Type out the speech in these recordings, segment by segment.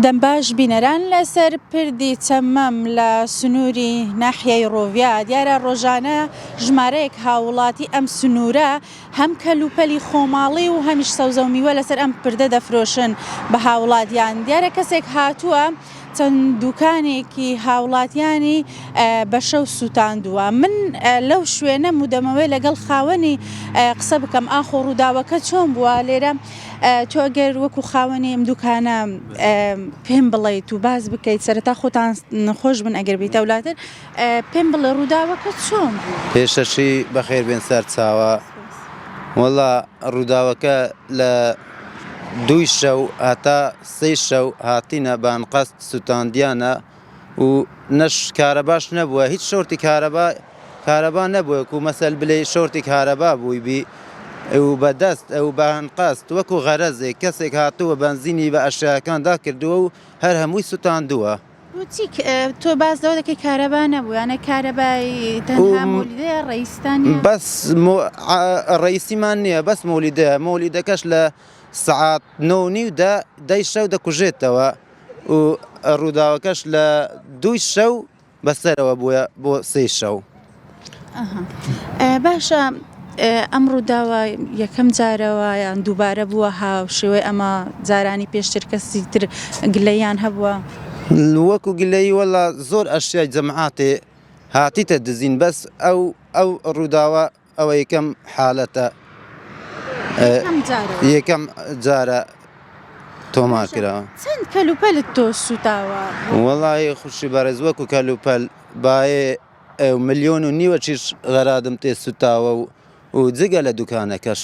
دەمباش بینەران لەسەر پردی چەمەم لە سنووری ناحیەی ڕۆڤیا دیارە ڕۆژانە ژمارەیەک هاوڵاتی ئەم سنوورە هەم کەلوپەلی خۆماڵی و هەمیش سەوزە و میوە لەسەر ئەم پردە دەفرۆشن بە هاوڵاتیان. دیارە کەسێک هاتووە چەند دوکانێکی هاوڵاتیانی بە شەو سووتاندووە. من لەو شوێنە مودەمەوەی لەگەڵ خاوەنی قسە بکەم ئاخۆ ڕووداوەکە چۆن بووە لێرە تۆ ئەگەر وەکو خاوەنی ئەم دوکانە پێم بڵێیت و باز بکەیت سەرەتا خۆتان خۆش بن ئەگەر بیتە وڵاتر پێم بڵێ ڕووداوەکە چۆن بوو؟ پێشەشی بەخێر بێن سەر چاوە وەڵا ڕووداوەکە لە 2 شەو هەتا 3 شەو هاتینە بانقەست سووتاندیانە و نەش کارەباش نەبووە هیچ شۆرتی کارەبا نەبووە و مەسەل بلێ شۆرتی کارەبا بووی بی و بەدەست ئەو بانقەست وەکو غەرەزێک کەسێک هاتووە بەنزینی بە ئەشیاکان داکردووە و هەر هەمووی سووتاندووە. تۆ باز لەوە دەکەی کارەبا نەبوو یانە کارەبای تەنها مۆلیدەیە ڕئیستانیە؟ بەس ڕئیسیمان نییە بەس مۆلیدەیە مۆلیدەکەش لە سەعات 9:30 و 10 شەو دەکوژێتەوە و ڕووداوەکەش لە 2 شەو بەسەرەوە بووە بۆ 3 شەو. باشە ئەم ڕووداوە یەکەم جارەوە یان دووبارە بووە هاو شێوەی ئەمە جارانی پێشتر کەسی تر گلەیان هەبووە؟ وەکو گلەی وەڵا زۆر ئەشیای جەمعاتێ هاتیتە دزین بەس ئەو ڕووداوە ئەوە یەکەم حالەتە یەکەم جارە تۆمار کراوە. چەند کەلوپەلت تۆ سووتاوە؟ وەڵی خوشی بەڕێز وەکو کەلوپەل باێ 1.5 ملیۆن چیش غەرادم تێ سووتاوە و جگە لە دوکانەکەش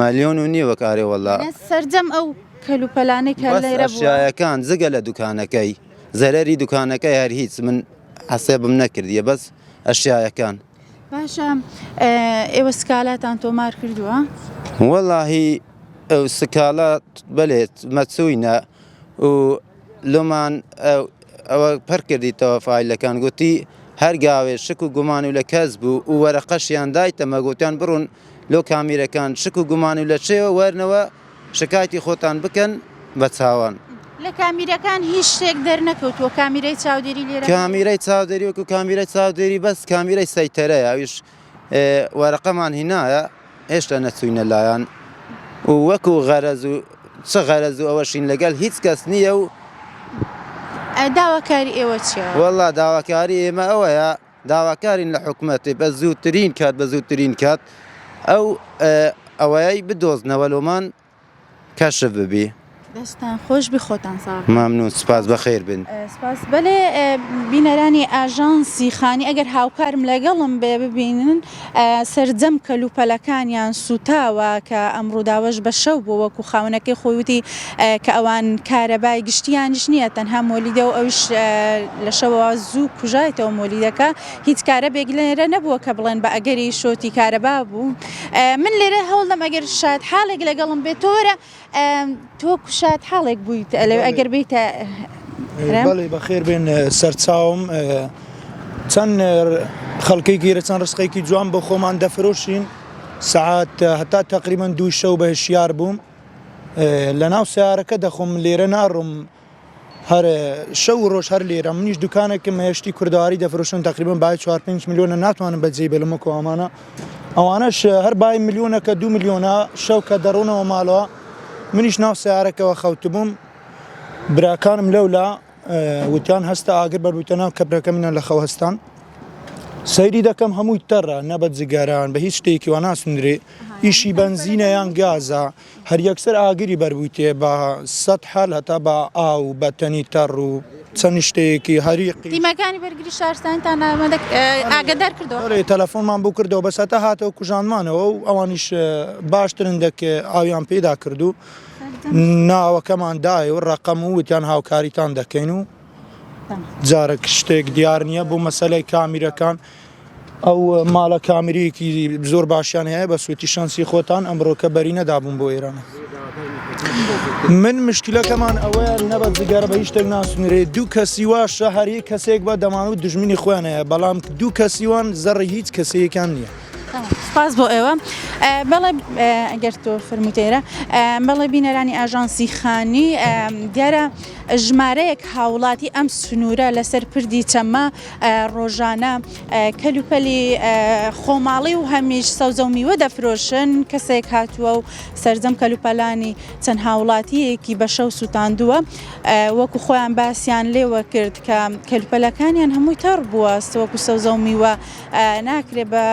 مەلیۆن و نیوە کارێ وەڵا سەرجەم ئەو کەلوپەلانەی کە لێرە ئەشیایەکان جگە لە دوکانەکەی زەرەری دوکانەکەی هەر هیچ من حەسێبم نەکردیە بەس ئەشیایەکان. باشە ئێوە سکالاتان تۆمار کردووە؟ وەڵاهی ئەو سکالات بەلێت مەچووینە و لۆمان ئەوە پەر کردیتەوە فایلەکان گوتی هەر گاوێ شک و گومان و لە کەس بوو و وەرەقەشیان دایتەمە گوتیان بڕون لۆ کامیرەکان شک و گومان و لە چێوە وەرنەوە شکایەتی خۆتان بکەن بە چاوان. لە کامیرەکان هیچ شتێک دەرنەکەوتووە کامیرەی چاودێری لێرە؟ کامیرەی چاودێری وەکو کامیرەی چاودێری بەس کامیرەی سەیتەرەیە ئەویش وەرەقەمان هینایە هێشتا نەچووینە لایەن و وەکو غەرەز و چ غەرەز و ئەوەشین لەگەڵ هیچ کەس نییە و داواکاری ئێوە چیە؟ وەڵا داواکاری ئێمە ئەوەیە داواکارین لە حکومەتی بە زووترین کات ئەوەی بدۆزنەوە لۆمان کەشف ببی. دەستان خۆش بی خۆتان ساغ. مەمنون سپاس بەخێر بن. سپاس. بەڵێ بینەرانی ئاژانسی خانی ئەگەر هاوکارم لەگەڵم بێ ببینن سەرجەم کەلوپەلەکانیان سووتاوە کە ئەم ڕووداوەش بە شەو بوو وەکو خاونەکەی خۆی وتی کە ئەوان کارەبای گشتیانش نییە تەنها مۆلیدە و ئەوش لە شەوەوە زوو کوژایەتەوە مۆلیدەکە هیچ کارەبێک لێرە نەبووە کە بڵێن بە ئەگەری شۆتی کارەبا بوو. من لێرە هەوڵدەم ئەگەر شاد حاڵێک لەگەڵم بێت تۆ شاد حاڵێک بوویت ئەگەر بیتە بەڵێ بەخێر بێن سەرچاوم چەند خەڵکی گیرە چەند ڕستقێکی جوان بۆ خۆمان دەفرۆشین سعات هەتا تقریبان 2 شەو بە هشیار بووم لە ناو سیارەکە دەخۆم لێرە ناڕۆم هەر شەو ڕۆژ هەر لێرە منیش دوکانێکم هێشتی کوردەواری دەفرۆشن تقریبان بای 4-5 ملیۆنە ناتوانم بەجێ بێلمەکە ئەمانە ئەوانەش هەر بای ملیۆنەکە 2 ملیۆنە شەو کە دەڕۆنەوە ماڵەوە منیش ناو سیارەکەەوە خەوتبووم براکانم لەولا وتیان هەستە ئاگر بەروتە ناو کەبرەکە منە لە خەوهستان سەیری دەکەم هەمووی تەڕە نەبەت جگەران بە هیچ شتێکی وا ناسوندرێ ئیشی بەنزینە یان گازە هەر یەکسەر ئاگری بەربوویتێ بە 100 حال هەتا بە ئاو بە تەنی تەڕ و چەند شتەیەکی هەریقی تیمەکانی بەرگری شارستانتان ئاگادار کردەوە تەلەفۆنمان بۆ کردەوە بەس هەتا هاتەوە کوژانمانەوە و ئەوانیش باشترن دەکێ ئاویان پێدا کردو ناوەکەمان دایە و ڕقەم و وتیان هاوکاریتان دەکەین و جارێک شتێک دیار نییە بۆ مەسەلەی کامیرەکان ئەو ماڵە کامیرەیەکی زۆر باشیان هەیە بە سوێتی شانسی خۆتان ئەمڕۆکە بەری نەدابووم بۆ ئێرانە. من مشکلەکەمان ئەوەیە نەبەت جگەرە بە هیچ شتێک ناسوونرێ 2 کەسی واشە هەر یەک کەسێک بە دەمانوت دژمنی خۆیان هەیە بەڵام 2 کەسیوان زەڕی هیچ کەسەیەکان نییە سپاس بۆ ئێوە بەڵێ ئەگەر تۆ فەرمووتێرە بەڵێ بینەرانی ئاژانسی خانی دیارە ژمارەیەک هاوڵاتی ئەم سنوورە لەسەر پردی چەمە ڕۆژانە کەلوپەلی خۆماڵی و هەمیش سەوزە و میوە دەفرۆشن کەسێک هاتووە و سەرجەم کەلوپەلانی چەند هاوڵاتیەکی بە شەو سووتاندووە وەکو خۆیان باسییان لێوە کرد کە کەلوپەلەکانیان هەمووی تەڕ بووە وەکو سەوزە و میوە ناکرێ بە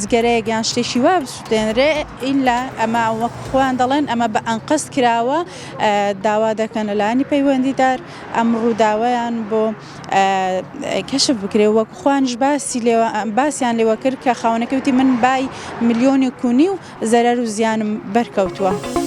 جگەرەیەک یان شتێکی وا بسووتێنرێ ئیلا ئەمە وەکو خۆیان دەڵێن ئەمە بە ئەنقەست کراوە داوا دەکەن لەلایەنی پەیوەندیدار ئەم ڕووداوەیان بۆ کەشف بکرێ وەکو خۆیانش باسییان لێوە کرد کە خاوەنەکەوتی من بای 1.5 ملیۆنی و زەرەر و زیانم بەرکەوتووە.